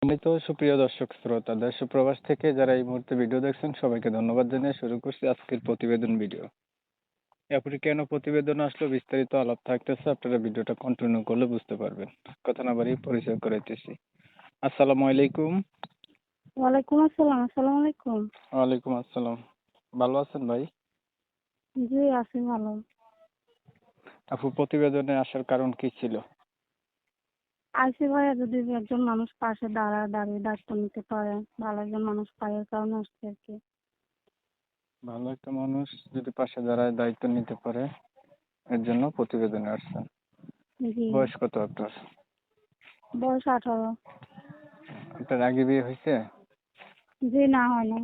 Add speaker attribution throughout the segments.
Speaker 1: সম্মানিত সুপ্রিয় দর্শক শ্রোতা, দেশ ও প্রবাস থেকে যারা এই মুহূর্তে ভিডিও দেখছেন সবাইকে ধন্যবাদ জানিয়ে শুরু করছি আজকের প্রতিবেদন ভিডিও। এরপরে কেন প্রতিবেদন আসলো বিস্তারিত আলাপ থাকতেছে, আপনারা ভিডিওটা কন্টিনিউ করলে বুঝতে পারবেন। কথা না বাড়িয়ে পরিচয় করাইতেছি। আসসালামু আলাইকুম।
Speaker 2: ওয়ালাইকুম আসসালাম। আসসালামু আলাইকুম।
Speaker 1: ওয়ালাইকুম আসসালাম। ভালো আছেন ভাই?
Speaker 2: জি আছি ভালো।
Speaker 1: আপু, প্রতিবেদনে আসার কারণ কি ছিল?
Speaker 2: আইসি ভাইয়া যদি একজন মানুষ পাশে দাঁড়িয়ে দায়িত্ব নিতে পারে, ভালো একজন মানুষ পায়, এর কারণে আসছে আর কি।
Speaker 1: ভালো একটা মানুষ যদি পাশে দাঁড়ায় দায়িত্ব নিতে পারে, এর জন্য প্রতিবেদনে আসছেন।
Speaker 2: জি।
Speaker 1: বয়স কত আপনার?
Speaker 2: বয়স 18।
Speaker 1: আপনার আগে বিয়ে হয়েছে?
Speaker 2: জি না, হয় না।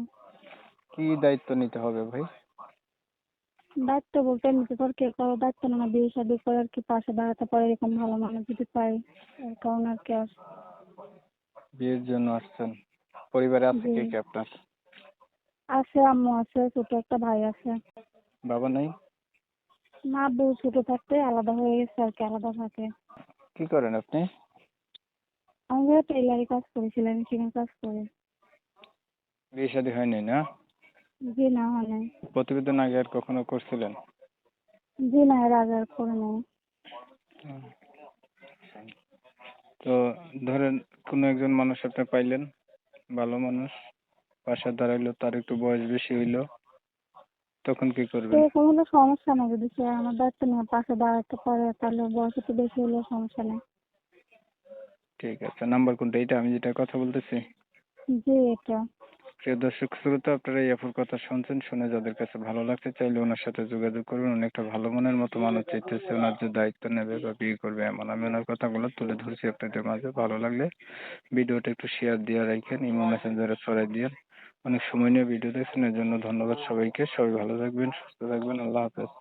Speaker 1: কি দায়িত্ব নিতে হবে ভাই?
Speaker 2: দায়িত্ব বলতে নিতে পারে, কে কারো দায়িত্ব না, বিয়ে শাদী করে আর কি পাশে দাঁড়াতে পারে এরকম ভালো মানুষ যদি পাই, এর কারণে আর কি
Speaker 1: বিয়ের জন্য আসছেন। পরিবারে আছে
Speaker 2: জি।
Speaker 1: কে কে আপনার?
Speaker 2: আছে আম্মু আছে, ছোট একটা ভাই আছে।
Speaker 1: বাবা নাই?
Speaker 2: মা বউ ছোট থাকতে আলাদা হয়ে গেছে আর কি, আলাদা থাকে।
Speaker 1: কি করেন আপনি?
Speaker 2: আমি টেইলারি কাজ করেছিলাম, মেশিনের কাজ করি।
Speaker 1: বিয়ে শাদী হয়নি না?
Speaker 2: জি না, হয় নাই।
Speaker 1: প্রতিবেদন আগে আর কখনো করছিলেন?
Speaker 2: জি না, এর আগে আর করে নাই।
Speaker 1: তো ধরেন কোনো একজন মানুষ আপনি পাইলেন, ভালো মানুষ, পাশে দাঁড়াইলো, তার একটু বয়স বেশি হইলো, তখন কি করবেন?
Speaker 2: এরকম হলে সমস্যা নেই, যদি সে আমার দায়িত্ব নিয়ে পাশে দাঁড়াতে পারে, তাহলে বয়স একটু বেশি হলেও সমস্যা নেই।
Speaker 1: ঠিক আছে, নাম্বার কোনটা? এটা আমি যেটা কথা বলতেছি?
Speaker 2: জি এটা।
Speaker 1: প্রিয় দর্শক শ্রোতা, আপনারা এই আপুর কথা শুনছেন, শুনে যাদের কাছে ভালো লাগছে চাইলে ওনার সাথে যোগাযোগ করবেন। উনি একটা ভালো মনের মতো মানুষ চাইতেছে, ওনার যে দায়িত্ব নেবে বা বিয়ে করবে এমন। আমি ওনার কথাগুলো তুলে ধরছি আপনাদের মাঝে। ভালো লাগলে ভিডিওটা একটু শেয়ার দিয়ে রাখেন, ইমো মেসেঞ্জারে ছড়াই দিয়ে। অনেক সময় নিয়ে ভিডিও দেখছেন, এর জন্য ধন্যবাদ সবাইকে। সবাই ভালো থাকবেন, সুস্থ থাকবেন। আল্লাহ হাফেজ।